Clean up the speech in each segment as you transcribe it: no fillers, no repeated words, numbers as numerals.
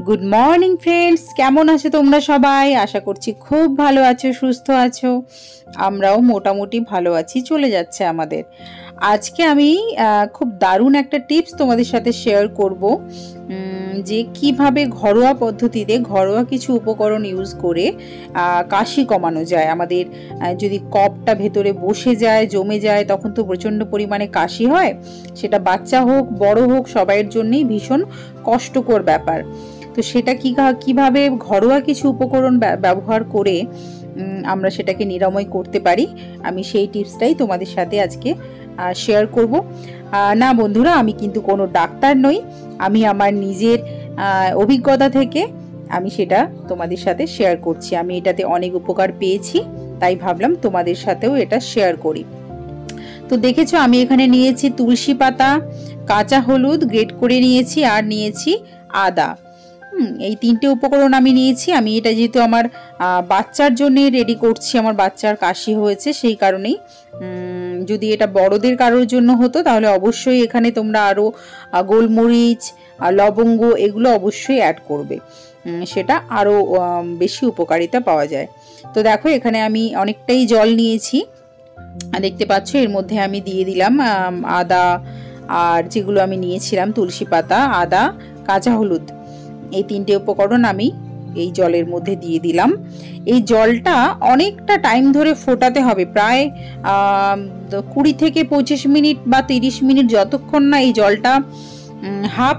Good morning friends, কেমন আছো তোমরা সবাই? আশা করছি খুব ভালো আছো, সুস্থ আছো। আমরাও মোটামুটি ভালো আছি, চলে যাচ্ছে আমাদের। আজকে আমি খুব দারুণ একটা টিপস তোমাদের সাথে শেয়ার করব, যে কিভাবে ঘরোয়া পদ্ধতিতে ঘরোয়া কিছু উপকরণ ইউজ করে কাশি কমানো যায়। আমাদের যদি কফটা ভেতরে বসে যায়, জমে যায়, তখন তো প্রচণ্ড পরিমাণে কাশি হয়। সেটা বাচ্চা হোক বড় হোক, সবাইয়ের জন্যই ভীষণ কষ্টকর ব্যাপার। তো সেটা কিভাবে ঘরোয়া কিছু উপকরণ ব্যবহার করে আমরা সেটাকে নিরাময় করতে পারি, আমি সেই টিপসটাই তোমাদের সাথে আজকে শেয়ার করব। না বন্ধুরা, আমি কিন্তু কোনো ডাক্তার নই, আমি আমার নিজের অভিজ্ঞতা থেকে আমি সেটা তোমাদের সাথে শেয়ার করছি। আমি এটাতে অনেক উপকার পেয়েছি, তাই ভাবলাম তোমাদের সাথেও এটা শেয়ার করি। তো দেখেছো, আমি এখানে নিয়েছি তুলসী পাতা, কাঁচা হলুদ গ্রেট করে নিয়েছি, আর নিয়েছি আদা। এই তিনটে উপকরণ আমি নিয়েছি। আমি এটা যেহেতু আমার বাচ্চার জন্য রেডি করছি, আমার বাচ্চার কাশি হয়েছে, সেই কারণেই। যদি এটা বড়দের কারোর জন্য হতো তাহলে অবশ্যই এখানে তোমরা আরও গোলমরিচ, লবঙ্গ এগুলো অবশ্যই অ্যাড করবে, সেটা আরও বেশি উপকারিতা পাওয়া যায়। তো দেখো, এখানে আমি অনেকটাই জল নিয়েছি, দেখতে পাচ্ছ। এর মধ্যে আমি দিয়ে দিলাম আদা, আর যেগুলো আমি নিয়েছিলাম তুলসী পাতা, আদা, কাঁচা হলুদ, এই তিনটে উপকরণ আমি এই জলের মধ্যে দিয়ে দিলাম। এই জলটা অনেকটা টাইম ধরে ফোটাতে হবে, প্রায় 20 থেকে 25 মিনিট বা 30 মিনিট, যতক্ষণ না এই জলটা হাফ,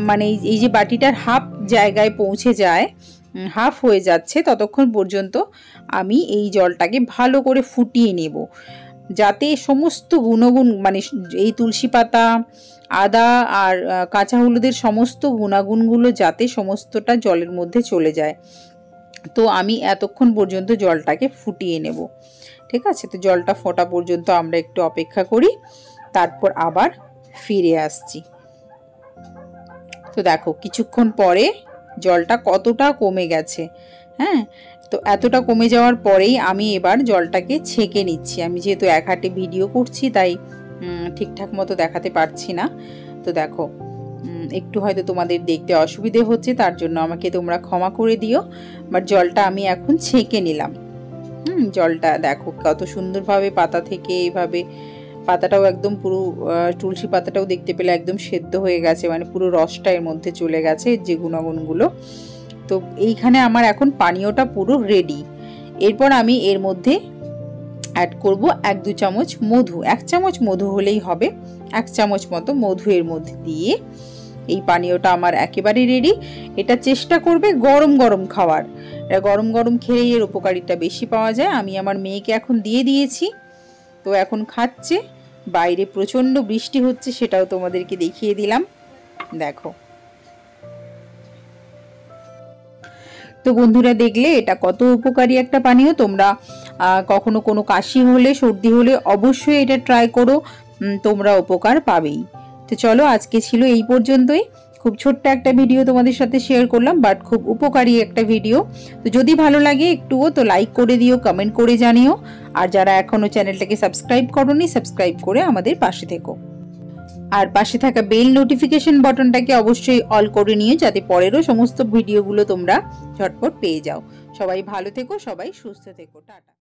মানে এই যে বাটিটার হাফ জায়গায় পৌঁছে যায়, হাফ হয়ে যাচ্ছে, ততক্ষণ পর্যন্ত আমি এই জলটাকে ভালো করে ফুটিয়ে নেব, যাতে সমস্ত গুণগুণ, মানে এই তুলসী পাতা, আদা আর কাঁচা হলুদের সমস্ত গুণাগুণগুলো যাতে সমস্তটা জলের মধ্যে চলে যায়। তো আমি এতক্ষণ পর্যন্ত জলটাকে ফুটিয়ে নেব, ঠিক আছে? তো জলটা ফোটা পর্যন্ত আমরা একটু অপেক্ষা করি, তারপর আবার ফিরে আসছি। তো দেখো, কিছুক্ষণ পরে জলটা কতটা কমে গেছে। হ্যাঁ, তো এতটা কমে যাওয়ার পরেই আমি এবার জলটাকে ছেঁকে নিচ্ছি। আমি যেহেতু এক হাতে ভিডিও করছি, তাই ঠিকঠাক মতো দেখাতে পারছি না। তো দেখো, একটু হয়তো তোমাদের দেখতে অসুবিধে হচ্ছে, তার জন্য আমাকে তোমরা ক্ষমা করে দিও। বাট জলটা আমি এখন ছেঁকে নিলাম। জলটা দেখো কত সুন্দরভাবে পাতা থেকে এইভাবে, পাতাটাও একদম পুরো, তুলসী পাতাটাও দেখতে পেলে একদম সেদ্ধ হয়ে গেছে, মানে পুরো রসটা এর মধ্যে চলে গেছে, যে গুণাগুণগুলো। তো এইখানে আমার এখন পানীয়টা পুরো রেডি। এরপর আমি এর মধ্যে অ্যাড করব 1-2 চামচ মধু। 1 চামচ মধু হলেই হবে, 1 চামচ মতো মধু এর মধ্যে দিয়ে এই পানীয়টা আমার একেবারে রেডি। এটা চেষ্টা করবে গরম গরম খাওয়ার, এটা গরম গরম খেলেই এর উপকারিতা বেশি পাওয়া যায়। আমি আমার মেয়েকে এখন দিয়ে দিয়েছি, তো এখন খাচ্ছে। বাইরে প্রচণ্ড বৃষ্টি হচ্ছে, সেটাও তোমাদেরকে দেখিয়ে দিলাম, দেখো। তো বন্ধুরা, দেখলে এটা কত উপকারী একটা পানীয়। তোমরা কখনো কোনো কাশি হলে, সর্দি হলে অবশ্যই এটা ট্রাই করো, তোমরা উপকার পাবেই। তো চলো, আজকে ছিল এই পর্যন্তই। খুব ছোট্ট একটা ভিডিও তোমাদের সাথে শেয়ার করলাম, বাট খুব উপকারী একটা ভিডিও। তো যদি ভালো লাগে একটুও, তো লাইক করে দিও, কমেন্ট করে জানিও। আর যারা এখনো চ্যানেলটাকে সাবস্ক্রাইব করোনি, সাবস্ক্রাইব করে আমাদের পাশে থেকো। আর পাশে থাকা বেল নোটিফিকেশন বাটনটাকে অবশ্যই অল করে নিও, যাতে পরেরও সমস্ত ভিডিওগুলো তোমরা ঝটপট পেয়ে যাও। সবাই ভালো থেকো, সবাই সুস্থ থেকো, টাটা।